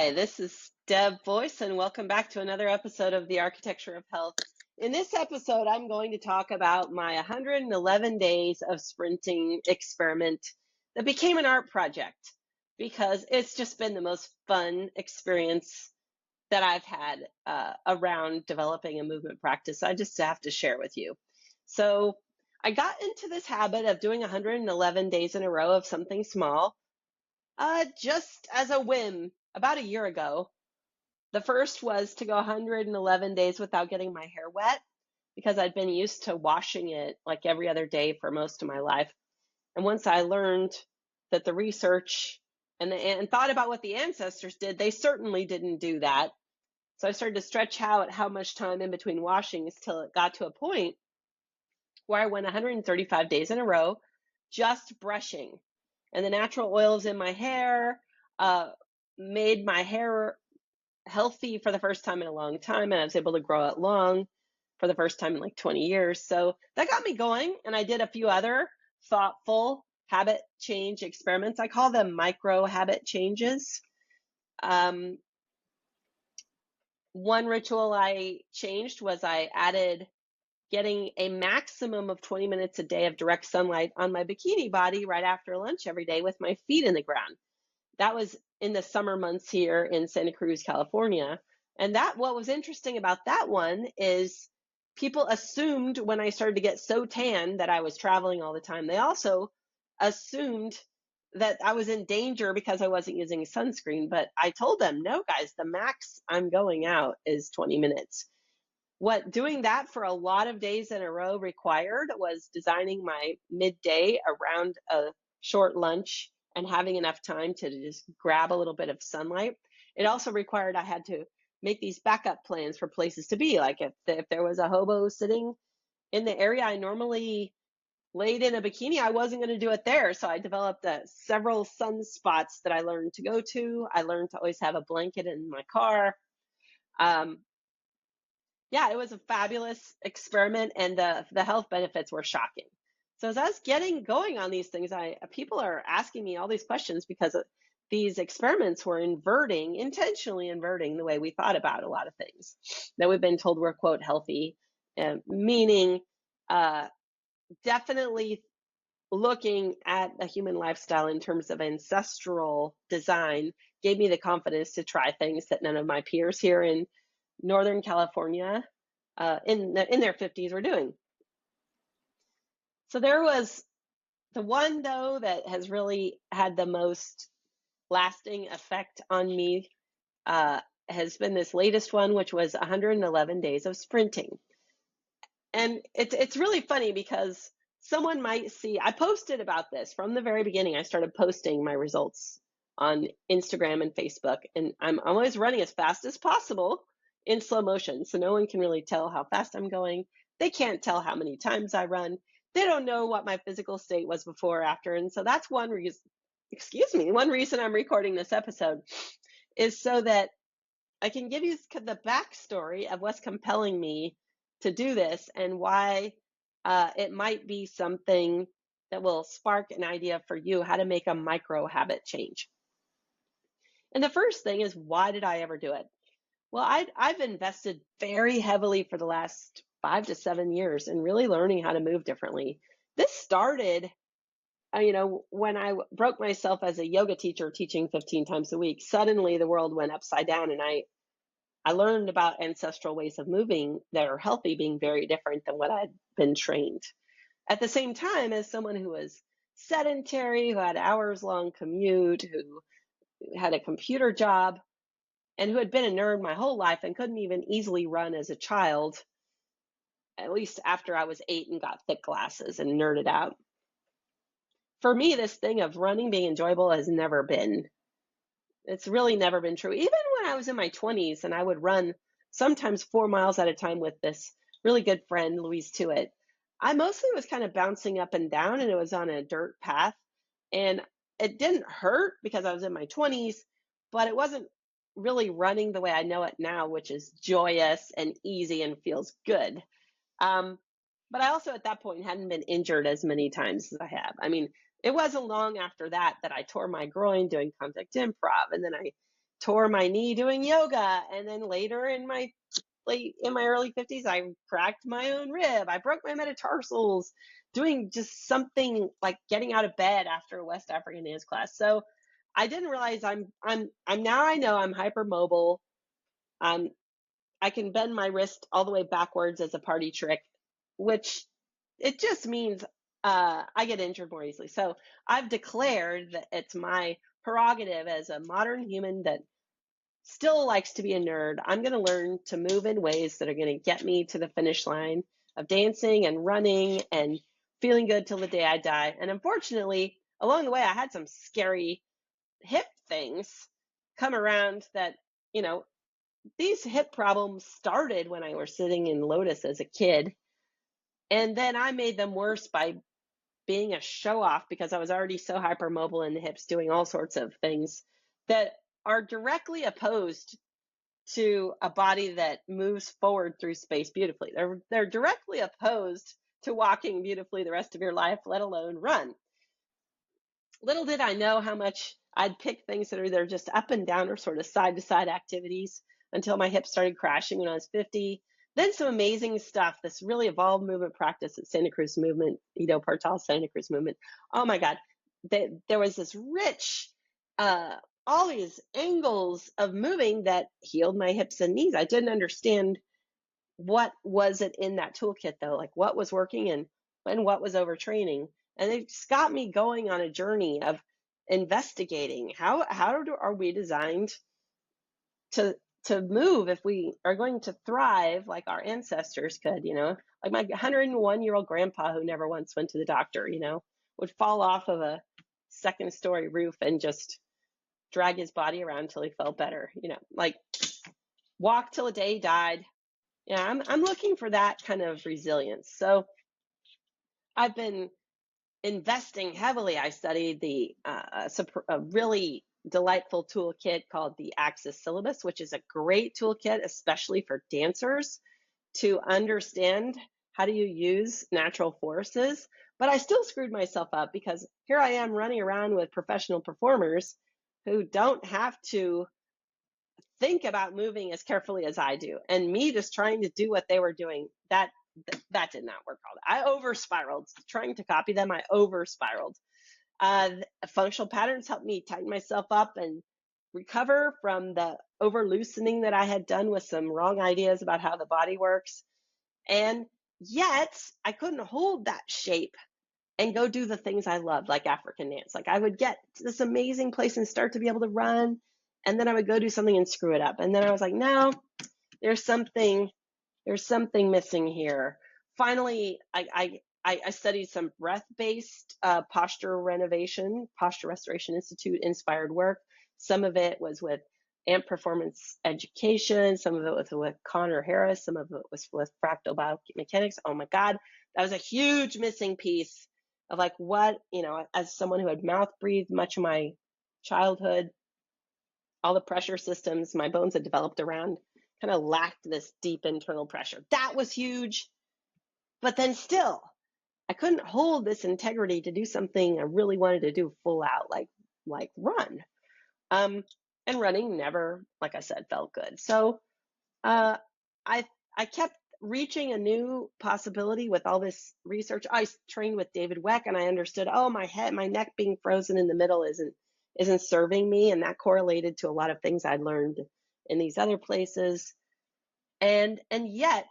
Hi, this is Deb Voisin, and welcome back to another episode of The Architecture of Health. In this episode, I'm going to talk about my 111 days of sprinting experiment that became an art project because it's just been the most fun experience that I've had around developing a movement practice. I just have to share with you. So I got into this habit of doing 111 days in a row of something small just as a whim about a year ago. The first was to go 111 days without getting my hair wet because I'd been used to washing it like every other day for most of my life. And once I learned that the research and thought about what the ancestors did, they certainly didn't do that. So I started to stretch out how much time in between washings till it got to a point where I went 135 days in a row just brushing. And the natural oils in my hair made my hair healthy for the first time in a long time, and I was able to grow it long for the first time in like 20 years. So that got me going, and I did a few other thoughtful habit change experiments. I call them micro habit changes. One ritual I changed was I added getting a maximum of 20 minutes a day of direct sunlight on my bikini body right after lunch every day with my feet in the ground. That was in the summer months here in Santa Cruz, California. And what was interesting about that one is people assumed when I started to get so tan that I was traveling all the time. They also assumed that I was in danger because I wasn't using sunscreen. But I told them, no, guys, the max I'm going out is 20 minutes. What doing that for a lot of days in a row required was designing my midday around a short lunch and having enough time to just grab a little bit of sunlight. It also required I had to make these backup plans for places to be. Like if there was a hobo sitting in the area I normally laid in a bikini, I wasn't going to do it there. So I developed several sun spots that I learned to go to. I learned to always have a blanket in my car. Yeah, it was a fabulous experiment, and the health benefits were shocking. So as I was getting going on these things, people are asking me all these questions because these experiments were intentionally inverting the way we thought about a lot of things that we've been told we're, quote, healthy, meaning definitely looking at the human lifestyle in terms of ancestral design gave me the confidence to try things that none of my peers here in Northern California in their 50s were doing. So there was the one, though, that has really had the most lasting effect on me has been this latest one, which was 111 days of sprinting. And it's really funny because someone might see, I posted about this from the very beginning. I started posting my results on Instagram and Facebook, and I'm always running as fast as possible in slow motion, so no one can really tell how fast I'm going. They can't tell how many times I run. They don't know what my physical state was before or after. And so that's one reason I'm recording this episode is so that I can give you the backstory of what's compelling me to do this and why it might be something that will spark an idea for you how to make a micro habit change. And the first thing is, why did I ever do it? Well, I've invested very heavily for the last 5 to 7 years in really learning how to move differently. This started, when I broke myself as a yoga teacher teaching 15 times a week. Suddenly the world went upside down, and I learned about ancestral ways of moving that are healthy being very different than what I'd been trained. At the same time, as someone who was sedentary, who had hours-long commute, who had a computer job, and who had been a nerd my whole life and couldn't even easily run as a child, at least after I was 8 and got thick glasses and nerded out. For me, this thing of running being enjoyable has never been. It's really never been true. Even when I was in my 20s and I would run sometimes 4 miles at a time with this really good friend, Louise Tuitt, I mostly was kind of bouncing up and down, and it was on a dirt path. And it didn't hurt because I was in my 20s, but it wasn't really running the way I know it now, which is joyous and easy and feels good. But I also at that point hadn't been injured as many times as I have. I mean, it wasn't long after that I tore my groin doing contact improv, and then I tore my knee doing yoga. And then later in my early 50s, I cracked my own rib. I broke my metatarsals doing just something like getting out of bed after a West African dance class. So I didn't realize I'm now I know I'm hypermobile. I can bend my wrist all the way backwards as a party trick, which it just means I get injured more easily. So I've declared that it's my prerogative as a modern human that still likes to be a nerd. I'm going to learn to move in ways that are going to get me to the finish line of dancing and running and feeling good till the day I die. And unfortunately, along the way, I had some scary hip things come around that, you know, these hip problems started when I was sitting in Lotus as a kid. And then I made them worse by being a show off because I was already so hypermobile in the hips, doing all sorts of things that are directly opposed to a body that moves forward through space beautifully. They're directly opposed to walking beautifully the rest of your life, let alone run. Little did I know how much I'd pick things that are either just up and down or sort of side to side activities until my hips started crashing when I was 50. Then some amazing stuff, this really evolved movement practice at Santa Cruz Movement, Ido Portal Santa Cruz Movement. Oh my God, there was this rich, all these angles of moving that healed my hips and knees. I didn't understand what was it in that toolkit though, like what was working and what was overtraining. And it just got me going on a journey of investigating how are we designed to move if we are going to thrive like our ancestors could, you know, like my 101-year-old grandpa who never once went to the doctor, you know, would fall off of a second-story roof and just drag his body around until he felt better, you know, like walk till the day he died. Yeah, I'm looking for that kind of resilience. So I've been investing heavily. I studied a really delightful toolkit called the Axis Syllabus, which is a great toolkit, especially for dancers, to understand how do you use natural forces. But I still screwed myself up because here I am running around with professional performers who don't have to think about moving as carefully as I do. And me just trying to do what they were doing, that did not work out. I over spiraled trying to copy them. I over spiraled. Functional patterns helped me tighten myself up and recover from the over loosening that I had done with some wrong ideas about how the body works. And yet I couldn't hold that shape and go do the things I loved, like African dance. Like I would get to this amazing place and start to be able to run, and then I would go do something and screw it up. And then I was like, no, there's something missing here. Finally, I studied some breath-based posture restoration institute inspired work. Some of it was with AMP Performance Education. Some of it was with Connor Harris. Some of it was with fractal biomechanics. Oh my God, that was a huge missing piece of like what, you know, as someone who had mouth breathed much of my childhood, all the pressure systems my bones had developed around kind of lacked this deep internal pressure. That was huge. But then still, I couldn't hold this integrity to do something I really wanted to do full out, like run. And running never, like I said, felt good. So I kept reaching a new possibility with all this research. I trained with David Weck and I understood, oh, my neck being frozen in the middle isn't serving me. And that correlated to a lot of things I'd learned in these other places. And yet,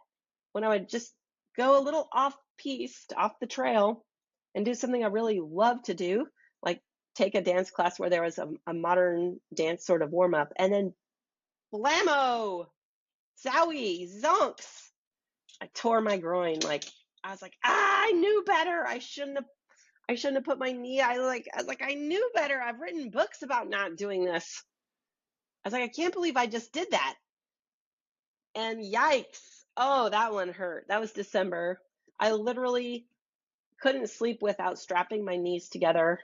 when I would just go a little off the trail and do something I really love to do, like take a dance class where there was a modern dance sort of warm up, and then blammo, zowie, zonks, I tore my groin. Like I was like, I knew better. I shouldn't have put my knee. I was like, I knew better. I've written books about not doing this. I was like, I can't believe I just did that. And yikes. Oh, that one hurt. That was December. I literally couldn't sleep without strapping my knees together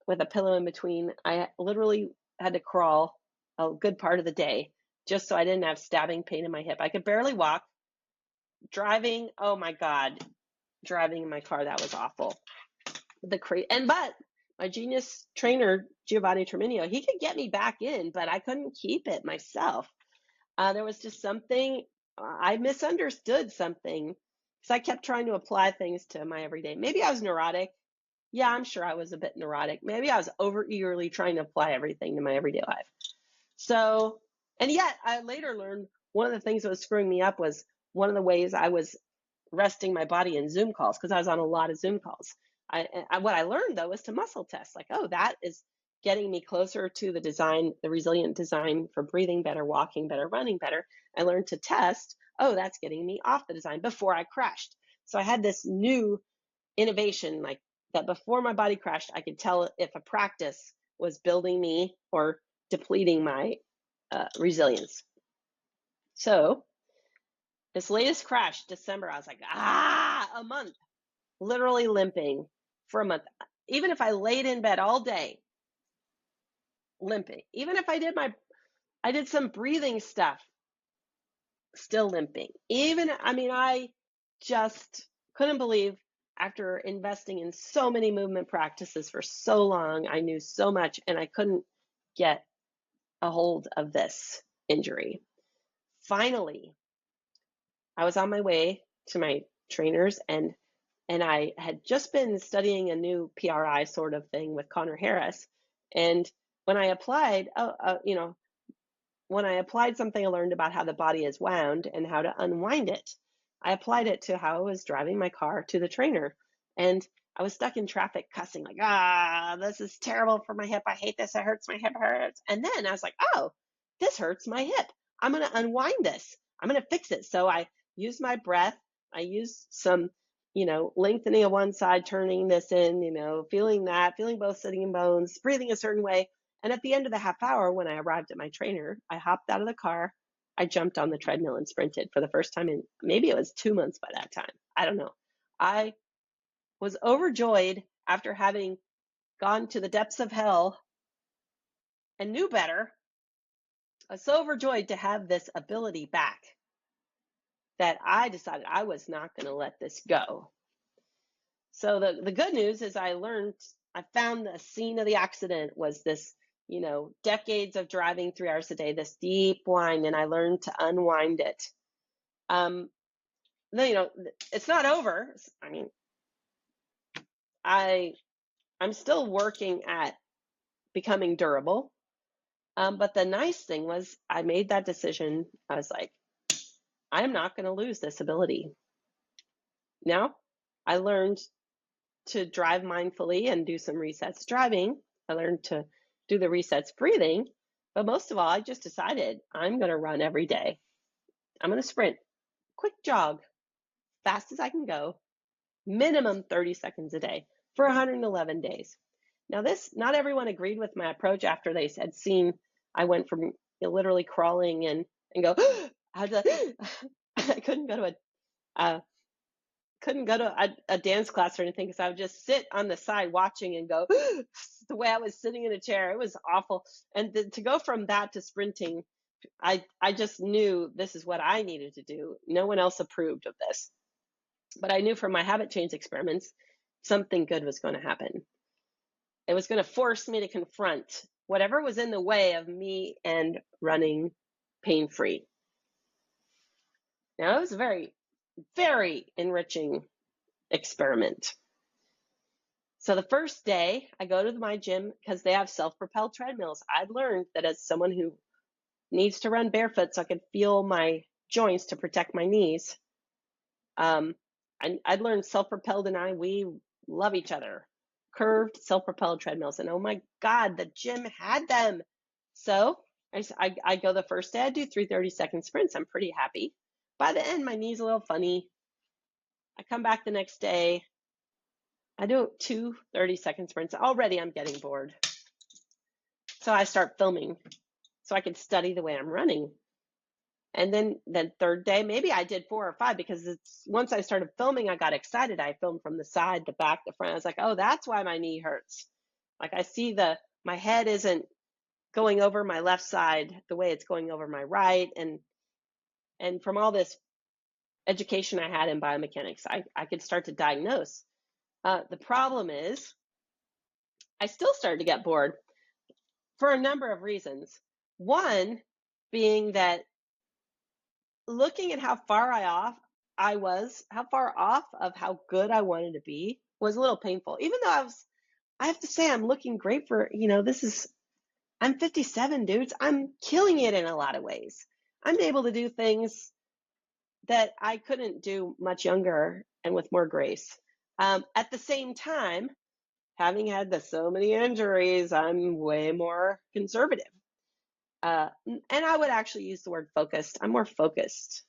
with a pillow in between. I literally had to crawl a good part of the day just so I didn't have stabbing pain in my hip. I could barely walk. Driving, oh my God, driving in my car, that was awful. But my genius trainer Giovanni Terminio, he could get me back in, but I couldn't keep it myself. There was just something, I misunderstood something because I kept trying to apply things to my everyday. Maybe I was neurotic. Yeah, I'm sure I was a bit neurotic. Maybe I was over eagerly trying to apply everything to my everyday life. So, and yet I later learned one of the things that was screwing me up was one of the ways I was resting my body in Zoom calls, because I was on a lot of Zoom calls. What I learned though was to muscle test, like, oh, that is getting me closer to the design, the resilient design for breathing better, walking better, running better. I learned to test, oh, that's getting me off the design before I crashed. So I had this new innovation, like that before my body crashed, I could tell if a practice was building me or depleting my resilience. So this latest crash, December, I was like, a month, literally limping for a month. Even if I laid in bed all day, limping. Even if I did some breathing stuff, still limping. I just couldn't believe, after investing in so many movement practices for so long, I knew so much and I couldn't get a hold of this injury. Finally, I was on my way to my trainers, and I had just been studying a new PRI sort of thing with Connor Harris. And when I applied, when I applied something I learned about how the body is wound and how to unwind it, I applied it to how I was driving my car to the trainer. And I was stuck in traffic cussing, like, this is terrible for my hip. I hate this. It hurts. My hip hurts. And then I was like, oh, this hurts my hip. I'm going to unwind this. I'm going to fix it. So I used my breath. I used some, lengthening of one side, turning this in, feeling both sitting bones, breathing a certain way. And at the end of the half hour, when I arrived at my trainer, I hopped out of the car, I jumped on the treadmill and sprinted for the first time in, maybe it was 2 months by that time. I don't know. I was overjoyed after having gone to the depths of hell and knew better. I was so overjoyed to have this ability back that I decided I was not going to let this go. So the good news is I found the scene of the accident was this, decades of driving 3 hours a day, this deep wind, and I learned to unwind it. It's not over. I'm still working at becoming durable. But the nice thing was I made that decision. I was like, I'm not going to lose this ability. Now, I learned to drive mindfully and do some resets driving. I learned to do the resets breathing. But most of all, I just decided I'm going to run every day. I'm going to sprint, quick jog, fast as I can go, minimum 30 seconds a day for 111 days. Now, not everyone agreed with my approach after they had seen I went from literally crawling and go, I couldn't go to a dance class or anything, because I would just sit on the side watching and go, the way I was sitting in a chair, it was awful. And to go from that to sprinting, I just knew this is what I needed to do. No one else approved of this. But I knew from my habit change experiments, something good was going to happen. It was going to force me to confront whatever was in the way of me and running pain-free. Now, it was a very, very enriching experiment. So the first day, I go to my gym because they have self-propelled treadmills. I'd learned that as someone who needs to run barefoot so I could feel my joints to protect my knees, I'd learned self-propelled and we love each other. Curved self-propelled treadmills, and oh my God, the gym had them. So I go the first day, I do 3 30-second sprints. I'm pretty happy. By the end, my knee's a little funny. I come back the next day, I do 2 30-second sprints. Already I'm getting bored. So I start filming so I can study the way I'm running. And then third day, maybe I did 4 or 5, because once I started filming, I got excited. I filmed from the side, the back, the front. I was like, oh, that's why my knee hurts. Like I see my head isn't going over my left side the way it's going over my right. And from all this education I had in biomechanics, I could start to diagnose. The problem is I still started to get bored. for a number of reasons. One being that looking at how far how far off of how good I wanted to be was a little painful. Even though I have to say I'm looking great for, I'm 57, dudes. I'm killing it in a lot of ways. I'm able to do things that I couldn't do much younger and with more grace. At the same time, having had so many injuries, I'm way more conservative. And I would actually use the word focused. I'm more focused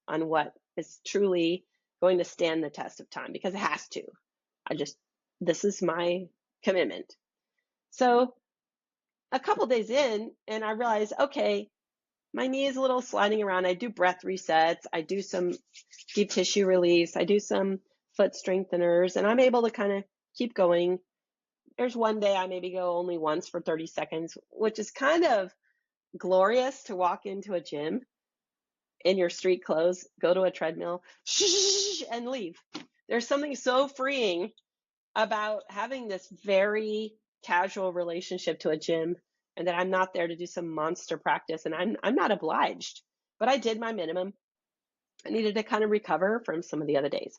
on what is truly going to stand the test of time because it has to. This is my commitment. So a couple days in, and I realized, okay, my knee is a little sliding around. I do breath resets. I do some deep tissue release. I do some foot strengtheners, and I'm able to kind of keep going. There's one day I maybe go only once for 30 seconds, which is kind of glorious to walk into a gym in your street clothes, go to a treadmill, and leave. There's something so freeing about having this very casual relationship to a gym, and that I'm not there to do some monster practice, and I'm not obliged, but I did my minimum. I needed to kind of recover from some of the other days.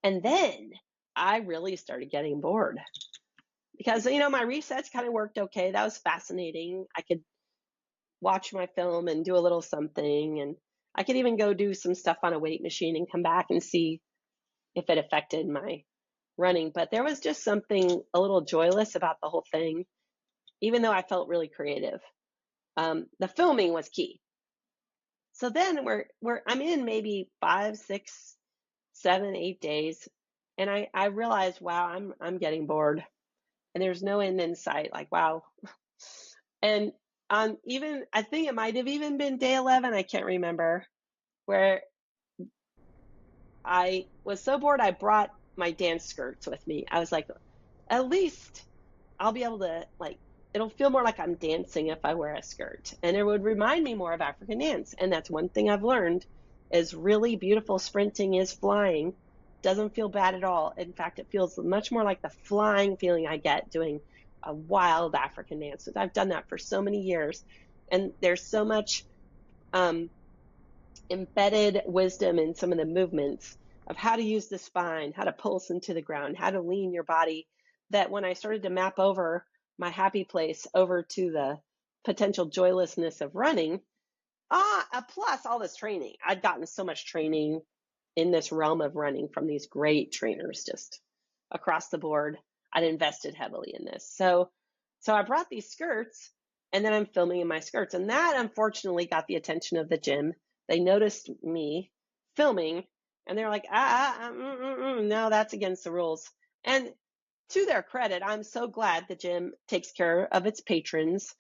And then I really started getting bored because, my resets kind of worked okay. That was fascinating. I could watch my film and do a little something, and I could even go do some stuff on a weight machine and come back and see if it affected my running. But there was just something a little joyless about the whole thing, even though I felt really creative. The filming was key. So then I'm in maybe 5, 6, 7, 8 days, and I realized, wow, I'm getting bored, and there's no end in sight. Like, wow. And even I think it might have even been day 11, I can't remember, where I was so bored I brought my dance skirts with me. I was like, at least I'll be able to, it'll feel more like I'm dancing if I wear a skirt, and it would remind me more of African dance. And that's one thing I've learned is really beautiful sprinting is flying. Doesn't feel bad at all. In fact, it feels much more like the flying feeling I get doing a wild African dance. I've done that for so many years, and there's so much embedded wisdom in some of the movements of how to use the spine, how to pulse into the ground, how to lean your body, that when I started to map over my happy place over to the potential joylessness of running, plus all this training. I'd gotten so much training in this realm of running from these great trainers just across the board. I'd invested heavily in this. So I brought these skirts, and then I'm filming in my skirts. And that unfortunately got the attention of the gym. They noticed me filming, and they're like, no, that's against the rules. And to their credit, I'm so glad the gym takes care of its patrons,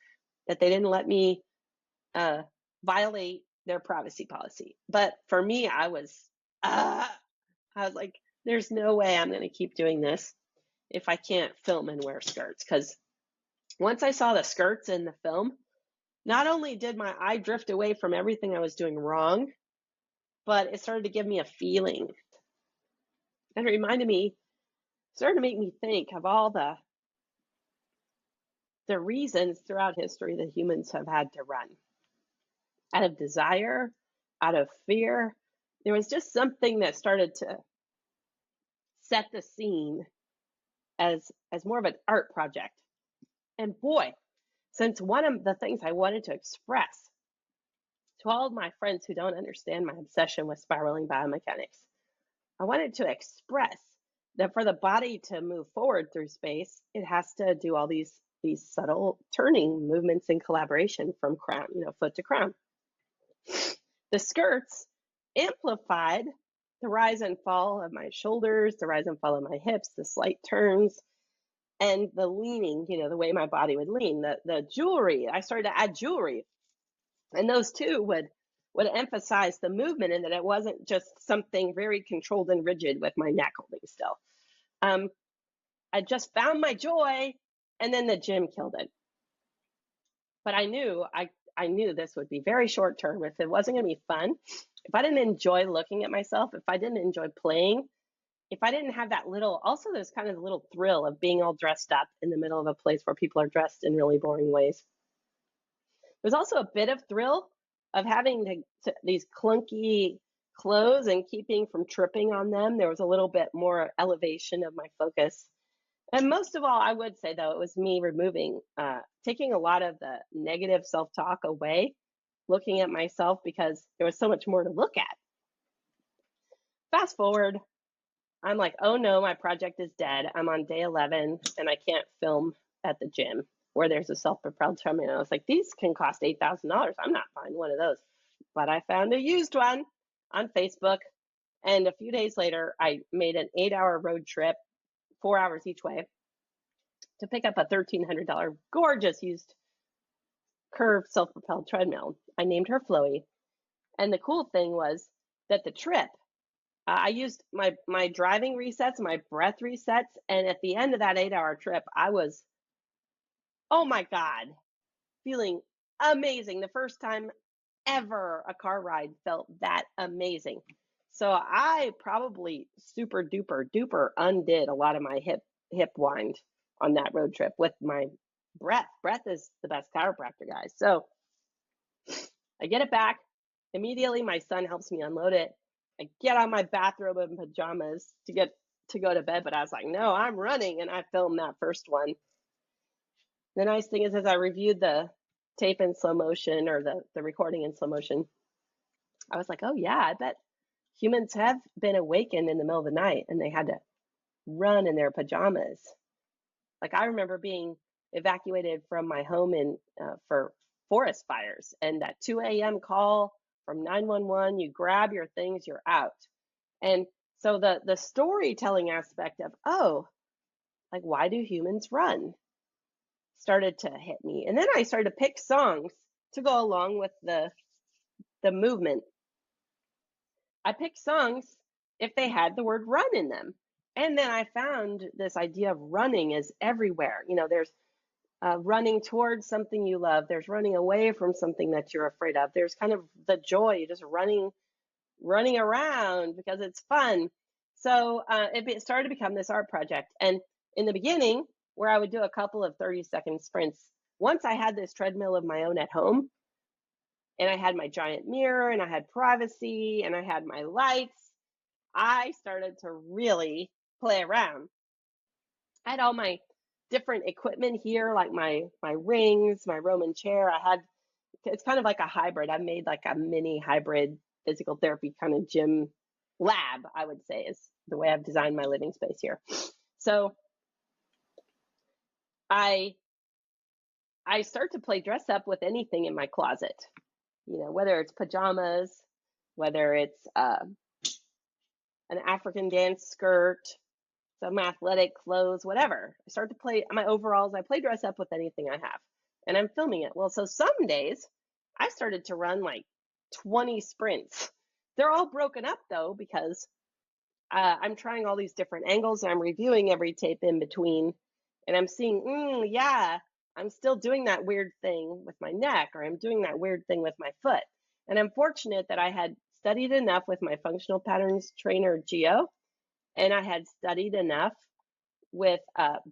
that they didn't let me violate their privacy policy. But for me, I was like, there's no way I'm going to keep doing this if I can't film and wear skirts. Because once I saw the skirts in the film, not only did my eye drift away from everything I was doing wrong, but it started to give me a feeling. And it started to make me think of all the reasons throughout history that humans have had to run. Out of desire, out of fear. There was just something that started to set the scene as more of an art project. And boy, since one of the things I wanted to express to all of my friends who don't understand my obsession with spiraling biomechanics, I wanted to express that for the body to move forward through space, it has to do all these subtle turning movements in collaboration from crown, foot to crown. The skirts amplified the rise and fall of my shoulders, the rise and fall of my hips, the slight turns, and the leaning, the way my body would lean. The jewelry, I started to add jewelry, and those two would emphasize the movement, and that it wasn't just something very controlled and rigid with my neck holding still. I just found my joy, and then the gym killed it. But I knew this would be very short term. If it wasn't going to be fun, if I didn't enjoy looking at myself, if I didn't enjoy playing, if I didn't have that also there's kind of a little thrill of being all dressed up in the middle of a place where people are dressed in really boring ways. There's also a bit of thrill of having these clunky clothes and keeping from tripping on them. There was a little bit more elevation of my focus. And most of all, I would say, though, it was me taking a lot of the negative self-talk away, looking at myself because there was so much more to look at. Fast forward, I'm like, oh no, my project is dead. I'm on day 11 and I can't film at the gym where there's a self-propelled treadmill. I was like, these can cost $8,000. I'm not buying one of those. But I found a used one on Facebook. And a few days later, I made an 8-hour road trip, 4 hours each way, to pick up a $1,300 gorgeous used curved self-propelled treadmill. I named her Floey. And the cool thing was that the trip, I used my driving resets, my breath resets, and at the end of that 8-hour trip, I was, oh my God, feeling amazing. The first time ever a car ride felt that amazing. So I probably super duper duper undid a lot of my hip wind on that road trip with my breath. Breath is the best chiropractor, guys. So I get it back. Immediately, my son helps me unload it. I get on my bathrobe and pajamas to go to bed, but I was like, no, I'm running, and I filmed that first one. The nice thing is, as I reviewed the tape in slow motion or the recording in slow motion, I was like, oh yeah, I bet humans have been awakened in the middle of the night and they had to run in their pajamas. Like I remember being evacuated from my home for forest fires, and that 2 a.m. call from 911, you grab your things, you're out. And so the storytelling aspect of, oh, like why do humans run, started to hit me. And then I started to pick songs to go along with the movement. I picked songs if they had the word run in them. And then I found this idea of running is everywhere. You know, there's running towards something you love. There's running away from something that you're afraid of. There's kind of the joy, just running around because it's fun. So it started to become this art project. And in the beginning, where I would do a couple of 30-second sprints, once I had this treadmill of my own at home, and I had my giant mirror, and I had privacy, and I had my lights, I started to really play around. I had all my different equipment here, like my rings, my Roman chair. It's kind of like a hybrid. I made like a mini hybrid physical therapy kind of gym lab, I would say, is the way I've designed my living space here. So I start to play dress up with anything in my closet, you know, whether it's pajamas, whether it's an African dance skirt, some athletic clothes, whatever. I start to play my overalls. I play dress up with anything I have, and I'm filming it. Well, so some days I started to run like 20 sprints. They're all broken up though, because I'm trying all these different angles and I'm reviewing every tape in between, and I'm seeing, yeah, I'm still doing that weird thing with my neck, or I'm doing that weird thing with my foot. And I'm fortunate that I had studied enough with my functional patterns trainer, Geo, and I had studied enough with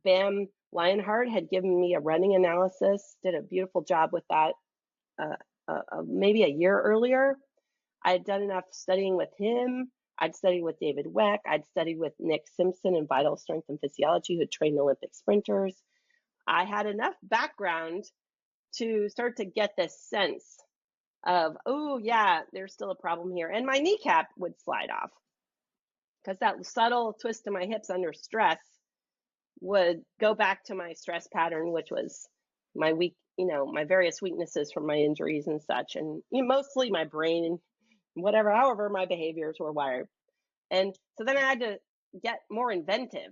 Bam Lionheart, had given me a running analysis, did a beautiful job with that maybe a year earlier. I had done enough studying with him. I'd studied with David Weck. I'd studied with Nick Simpson in Vital Strength and Physiology, who trained Olympic sprinters. I had enough background to start to get this sense of, oh yeah, there's still a problem here. And my kneecap would slide off, because that subtle twist to my hips under stress would go back to my stress pattern, which was my my various weaknesses from my injuries and such, and mostly my brain, however my behaviors were wired. And so then I had to get more inventive.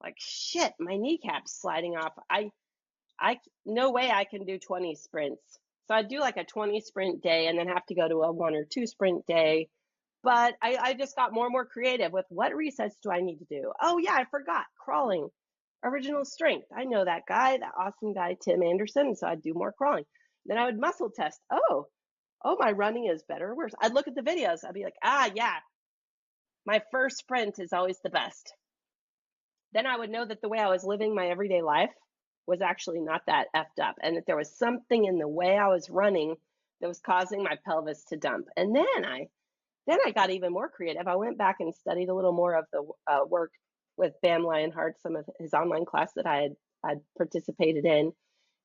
Like, shit, my kneecap's sliding off. No way I can do 20 sprints. So I'd do like a 20 sprint day and then have to go to a 1 or 2 sprint day. But I just got more and more creative with what resets do I need to do. Oh yeah, I forgot crawling, original strength. I know that guy, that awesome guy, Tim Anderson. So I'd do more crawling. Then I would muscle test. Oh, my running is better. I'd look at the videos. I'd be like, yeah, my first sprint is always the best. Then I would know that the way I was living my everyday life was actually not that effed up, and that there was something in the way I was running that was causing my pelvis to dump. And then I got even more creative. I went back and studied a little more of the work with Bam Lionheart, some of his online class that I'd participated in,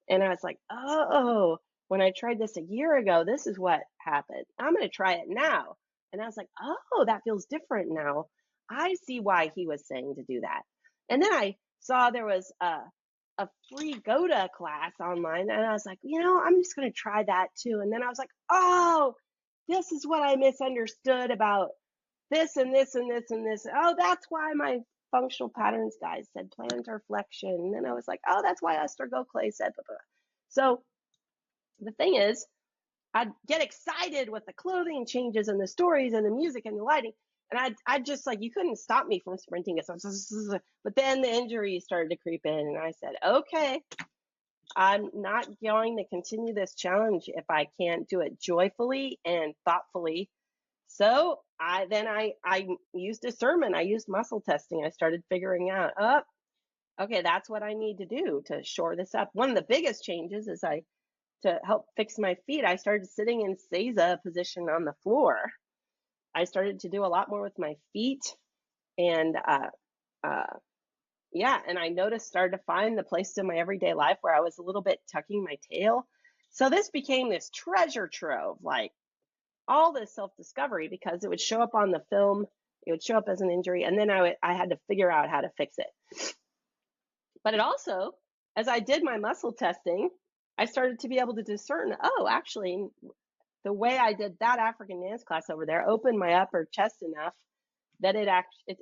and I was like, oh, when I tried this a year ago, this is what happened. I'm going to try it now. And I was like, oh, that feels different now. I see why he was saying to do that. And then I saw there was a free Goda class online, and I was like, I'm just going to try that too. And then I was like, oh, this is what I misunderstood about this and this and this and this. Oh, that's why my functional patterns guys said plantar flexion. And then I was like, oh, that's why Esther Clay said blah, blah. So the thing is, I'd get excited with the clothing changes and the stories and the music and the lighting. And I'd just like, you couldn't stop me from sprinting. But then the injuries started to creep in, and I said, okay, I'm not going to continue this challenge if I can't do it joyfully and thoughtfully. So I used discernment. I used muscle testing. I started figuring out, okay, that's what I need to do to shore this up. One of the biggest changes is to help fix my feet, I started sitting in Seiza position on the floor. I started to do a lot more with my feet, and and I started to find the place in my everyday life where I was a little bit tucking my tail. So this became this treasure trove, like all this self-discovery, because it would show up on the film, it would show up as an injury, and then I had to figure out how to fix it. But it also, as I did my muscle testing, I started to be able to discern, oh, actually, the way I did that African dance class over there opened my upper chest enough that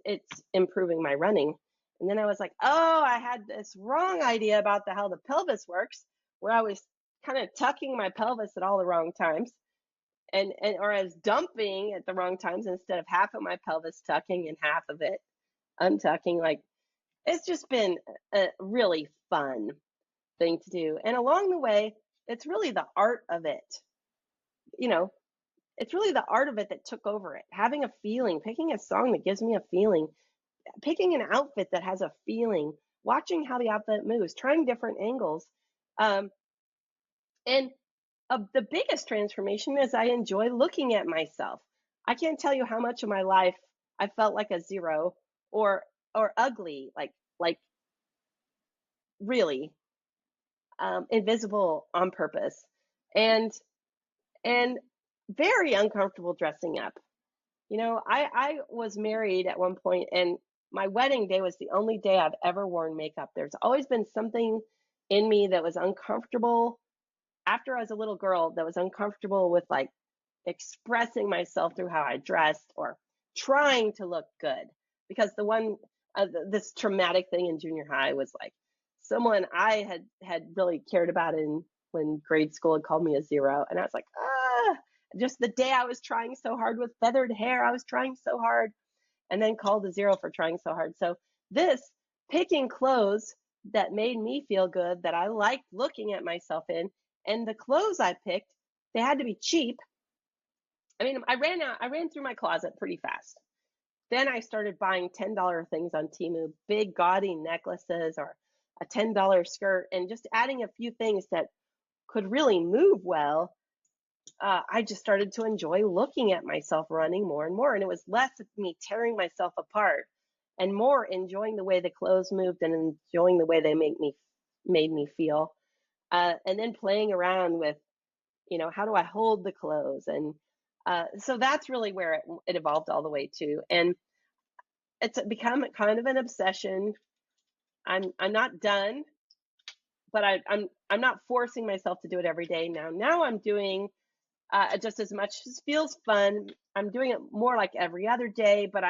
it's improving my running. And then I was like, oh, I had this wrong idea about how the pelvis works, where I was kind of tucking my pelvis at all the wrong times, or I was dumping at the wrong times instead of half of my pelvis tucking and half of it untucking. Like, it's just been a really fun thing to do. And along the way, it's really the art of it. It's really the art of it that took over it. Having a feeling, picking a song that gives me a feeling, picking an outfit that has a feeling, watching how the outfit moves, trying different angles. And the biggest transformation is I enjoy looking at myself. I can't tell you how much of my life I felt like a zero or ugly, like really invisible on purpose, and very uncomfortable dressing up. I was married at one point, and my wedding day was the only day I've ever worn makeup. There's always been something in me that was uncomfortable after I was a little girl, that was uncomfortable with like expressing myself through how I dressed or trying to look good. Because this traumatic thing in junior high was like someone I had really cared about when grade school had called me a zero. And I was like, just the day I was trying so hard with feathered hair, I was trying so hard, and then called a zero for trying so hard. So this picking clothes that made me feel good, that I liked looking at myself in, and the clothes I picked, they had to be cheap. I mean, I ran through my closet pretty fast. Then I started buying $10 things on Temu, big gaudy necklaces or a $10 skirt, and just adding a few things that could really move well. I just started to enjoy looking at myself running more and more. And it was less of me tearing myself apart and more enjoying the way the clothes moved and enjoying the way they made me feel. And then playing around with, how do I hold the clothes? And so that's really where it evolved all the way to. And it's become kind of an obsession. I'm not done, but I'm not forcing myself to do it every day now. Now I'm doing just as much as feels fun. I'm doing it more like every other day, but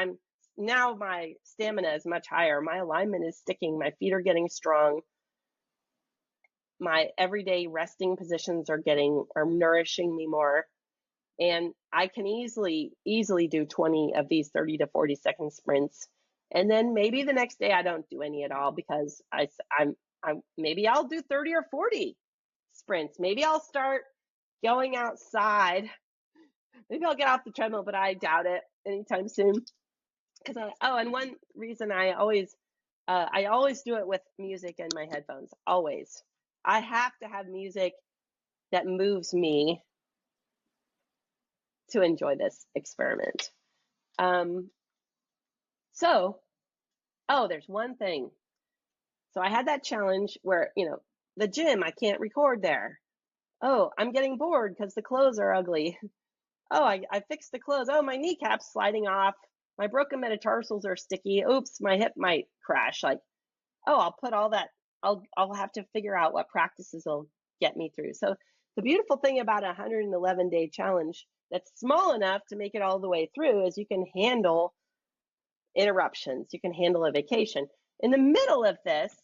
now my stamina is much higher. My alignment is sticking. My feet are getting strong. My everyday resting positions are nourishing me more. And I can easily do 20 of these 30 to 40 second sprints. And then maybe the next day I don't do any at all, because maybe I'll do 30 or 40 sprints. Maybe I'll start going outside. Maybe I'll get off the treadmill, but I doubt it anytime soon. And one reason I always I always do it with music in my headphones, always. I have to have music that moves me to enjoy this experiment. Um, so, oh, there's one thing. So I had that challenge where, the gym, I can't record there. Oh, I'm getting bored because the clothes are ugly. Oh, I fixed the clothes. Oh, my kneecap's sliding off. My broken metatarsals are sticky. Oops, my hip might crash. Like, oh, I'll put all that. I'll have to figure out what practices will get me through. So the beautiful thing about a 111-day challenge that's small enough to make it all the way through is you can handle interruptions. You can handle a vacation. In the middle of this,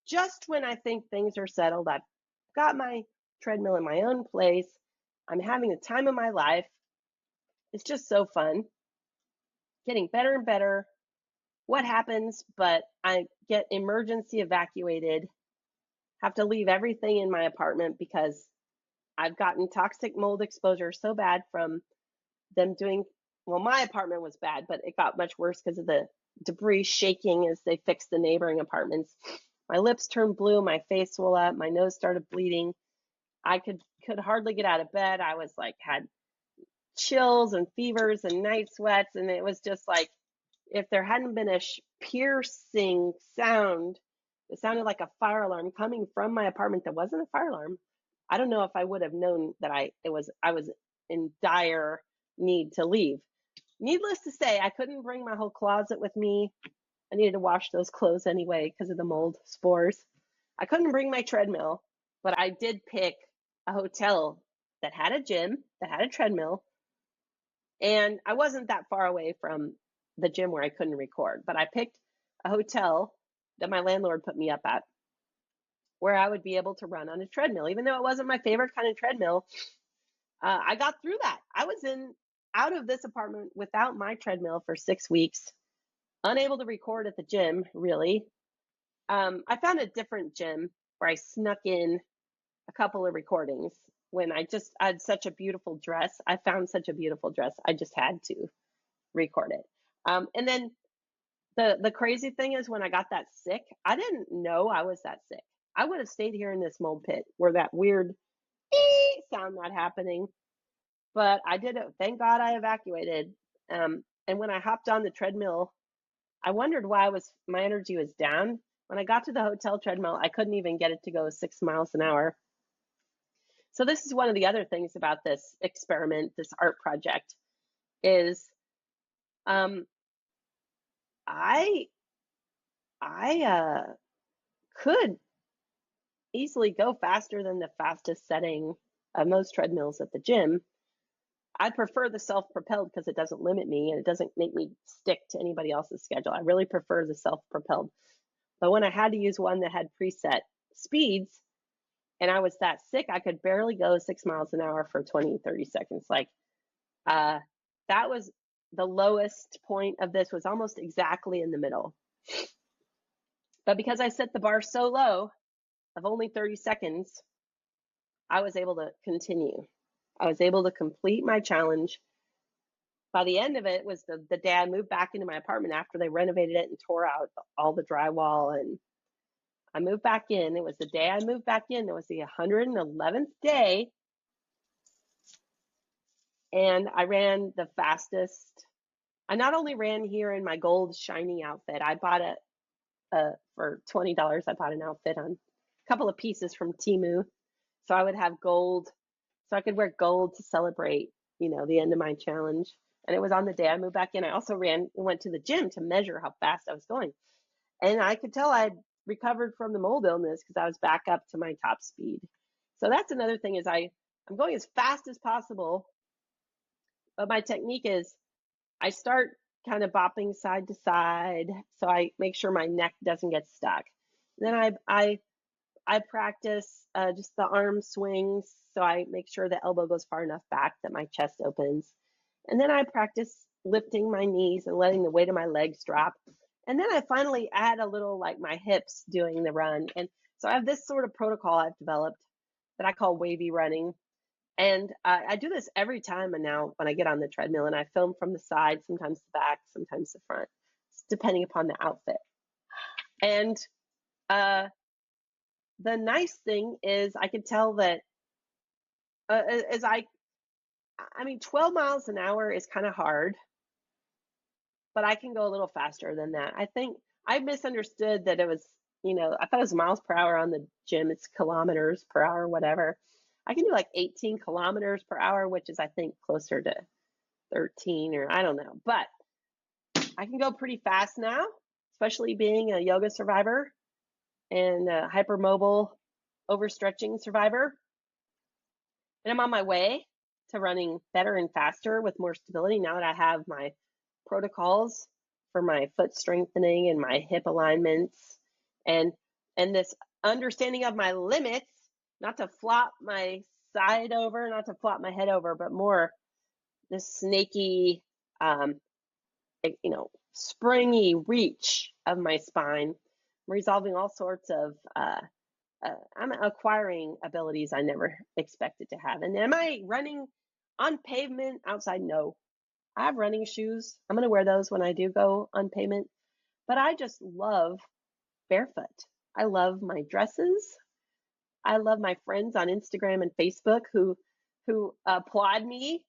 just when I think things are settled, I've got my treadmill in my own place. I'm having the time of my life. It's just so fun, getting better and better. What happens? But I get emergency evacuated, have to leave everything in my apartment because I've gotten toxic mold exposure so bad from them doing, well, my apartment was bad, but it got much worse because of the debris shaking as they fixed the neighboring apartments. My lips turned blue, my face swelled up, my nose started bleeding. I could hardly get out of bed. I was like, had chills and fevers and night sweats, and it was just like, if there hadn't been a piercing sound that sounded like a fire alarm coming from my apartment that wasn't a fire alarm, I don't know if I would have known that I was in dire need to leave. Needless to say, I couldn't bring my whole closet with me. I needed to wash those clothes anyway because of the mold spores. I couldn't bring my treadmill, but I did pick a hotel that had a gym, that had a treadmill, and I wasn't that far away from the gym where I couldn't record, but I picked a hotel that my landlord put me up at where I would be able to run on a treadmill. Even though it wasn't my favorite kind of treadmill, I got through that. I was out of this apartment without my treadmill for 6 weeks, unable to record at the gym, really. I found a different gym where I snuck in a couple of recordings when I had such a beautiful dress. I found such a beautiful dress. I just had to record it. And then the crazy thing is when I got that sick, I didn't know I was that sick. I would have stayed here in this mold pit where that weird sound not happening, but I did it. Thank God I evacuated. And when I hopped on the treadmill, I wondered why my energy was down. When I got to the hotel treadmill, I couldn't even get it to go 6 miles an hour. So this is one of the other things about this experiment, this art project, is I could easily go faster than the fastest setting of most treadmills at the gym. I prefer the self-propelled because it doesn't limit me and it doesn't make me stick to anybody else's schedule. I really prefer the self-propelled. But when I had to use one that had preset speeds and I was that sick, I could barely go 6 miles an hour for 20, 30 seconds. Like that was the lowest point of this, was almost exactly in the middle. But because I set the bar so low of only 30 seconds, I was able to continue. I was able to complete my challenge. By the end of it was the day I moved back into my apartment after they renovated it and tore out all the drywall, and I moved back in. It was the day I moved back in. It was the 111th day, and I ran the fastest. I not only ran here in my gold shiny outfit, I bought for $20, I bought an outfit on a couple of pieces from Temu. So I would have gold, so I could wear gold to celebrate, the end of my challenge. And it was on the day I moved back in. I also went to the gym to measure how fast I was going. And I could tell I'd recovered from the mold illness because I was back up to my top speed. So that's another thing, is I'm going as fast as possible. But my technique is I start kind of bopping side to side, so I make sure my neck doesn't get stuck. Then I practice just the arm swings, so I make sure the elbow goes far enough back that my chest opens. And then I practice lifting my knees and letting the weight of my legs drop. And then I finally add a little like my hips doing the run. And so I have this sort of protocol I've developed that I call wavy running. And I do this every time and now when I get on the treadmill, and I film from the side, sometimes the back, sometimes the front, depending upon the outfit. And the nice thing is I could tell that as I mean, 12 miles an hour is kind of hard, but I can go a little faster than that. I think I misunderstood that it was, I thought it was miles per hour on the gym. It's kilometers per hour, whatever. I can do like 18 kilometers per hour, which is, I think, closer to 13 or I don't know. But I can go pretty fast now, especially being a yoga survivor and a hypermobile overstretching survivor. And I'm on my way to running better and faster with more stability now that I have my protocols for my foot strengthening and my hip alignments and this understanding of my limits, not to flop my side over, not to flop my head over, but more this snaky, springy reach of my spine, resolving all sorts of I'm acquiring abilities I never expected to have. And am I running on pavement outside? No. I have running shoes. I'm going to wear those when I do go on pavement. But I just love barefoot. I love my dresses. I love my friends on Instagram and Facebook who applaud me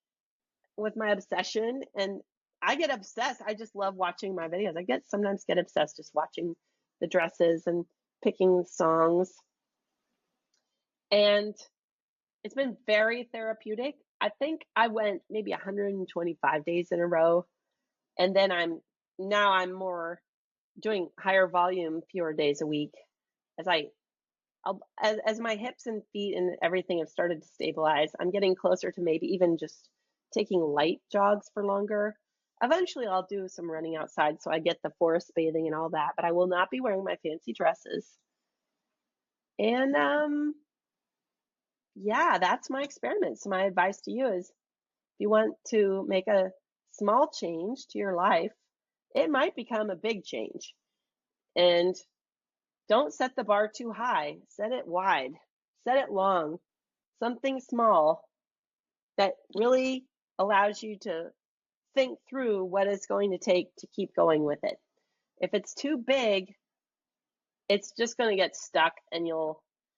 with my obsession. And I get obsessed. I just love watching my videos. I sometimes get obsessed just watching the dresses and picking songs. And it's been very therapeutic. I think I went maybe 125 days in a row. And then I'm more doing higher volume, fewer days a week as my hips and feet and everything have started to stabilize. I'm getting closer to maybe even just taking light jogs for longer. Eventually I'll do some running outside so I get the forest bathing and all that, but I will not be wearing my fancy dresses. And yeah, that's my experiment. So my advice to you is if you want to make a small change to your life, it might become a big change. And don't set the bar too high. Set it wide. Set it long. Something small that really allows you to think through what it's going to take to keep going with it. If it's too big, it's just going to get stuck and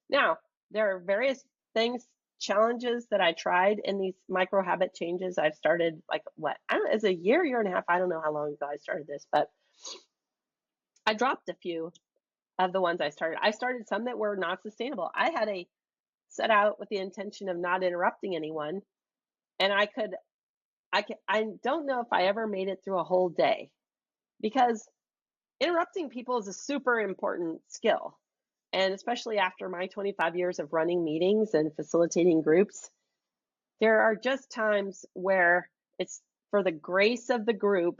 now there are various things, challenges that I tried in these micro habit changes. I've started I don't know, it's a year and a half. I don't know how long ago I started this, but I dropped a few of the ones I started. I started some that were not sustainable. I had set out with the intention of not interrupting anyone, and I don't know if I ever made it through a whole day, because interrupting people is a super important skill. And especially after my 25 years of running meetings and facilitating groups, there are just times where it's for the grace of the group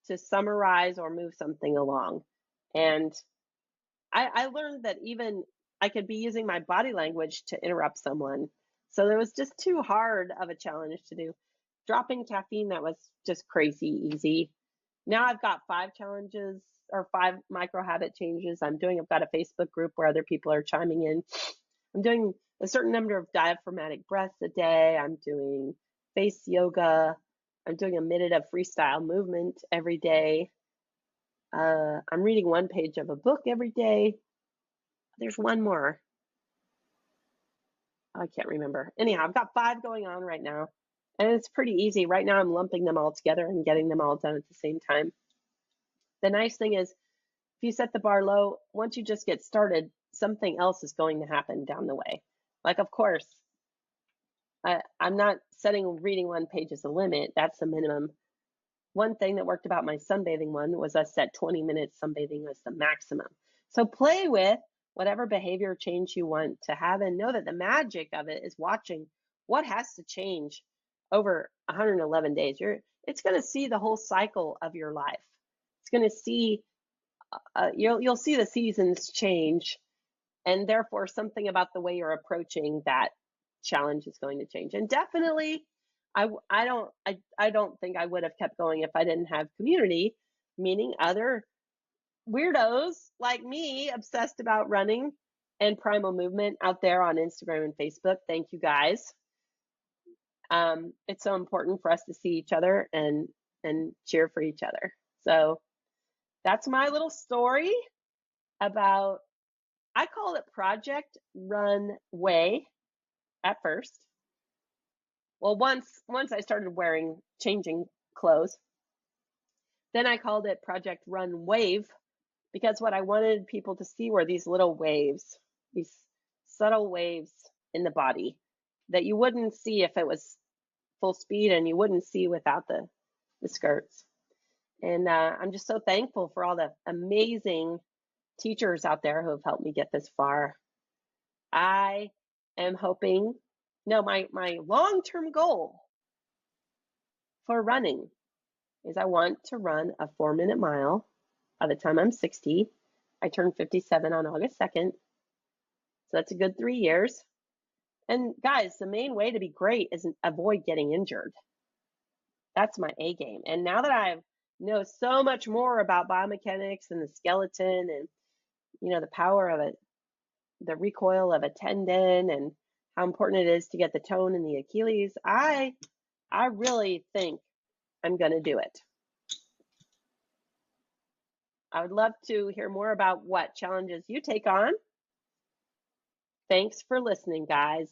to summarize or move something along. And I learned that even I could be using my body language to interrupt someone. So it was just too hard of a challenge to do. Dropping caffeine, that was just crazy easy. Now I've got 5 challenges or 5 micro habit changes I've got a Facebook group where other people are chiming in. I'm doing a certain number of diaphragmatic breaths a day. I'm doing face yoga. I'm doing a minute of freestyle movement every day. I'm reading 1 page of a book every day. There's one more. I can't remember. Anyhow, I've got 5 going on right now, and it's pretty easy. Right now I'm lumping them all together and getting them all done at the same time. The nice thing is, if you set the bar low, once you just get started, something else is going to happen down the way. Like, of course, I'm not setting reading 1 page as a limit. That's the minimum. One thing that worked about my sunbathing one was I set 20 minutes sunbathing was the maximum. So play with whatever behavior change you want to have, and know that the magic of it is watching what has to change over 111 days. It's going to see the whole cycle of your life. It's going to see you'll see the seasons change, and therefore something about the way you're approaching that challenge is going to change. And definitely, I don't think I would have kept going if I didn't have community, meaning other weirdos like me obsessed about running and primal movement out there on Instagram and Facebook. Thank you guys. It's so important for us to see each other and cheer for each other. So that's my little story about, I call it Project Runway at first. Well, once I started changing clothes, then I called it Project Run Wave, because what I wanted people to see were these little waves, these subtle waves in the body that you wouldn't see if it was full speed, and you wouldn't see without the skirts. And I'm just so thankful for all the amazing teachers out there who have helped me get this far. I am hoping, no, my long-term goal for running is I want to run a 4-minute mile by the time I'm 60. I turned 57 on August 2nd. So that's a good 3 years. And guys, the main way to be great is avoid getting injured. That's my A game. And now that I know so much more about biomechanics and the skeleton, and the power of it, the recoil of a tendon, and how important it is to get the tone in the Achilles, I really think I'm going to do it. I would love to hear more about what challenges you take on. Thanks for listening, guys.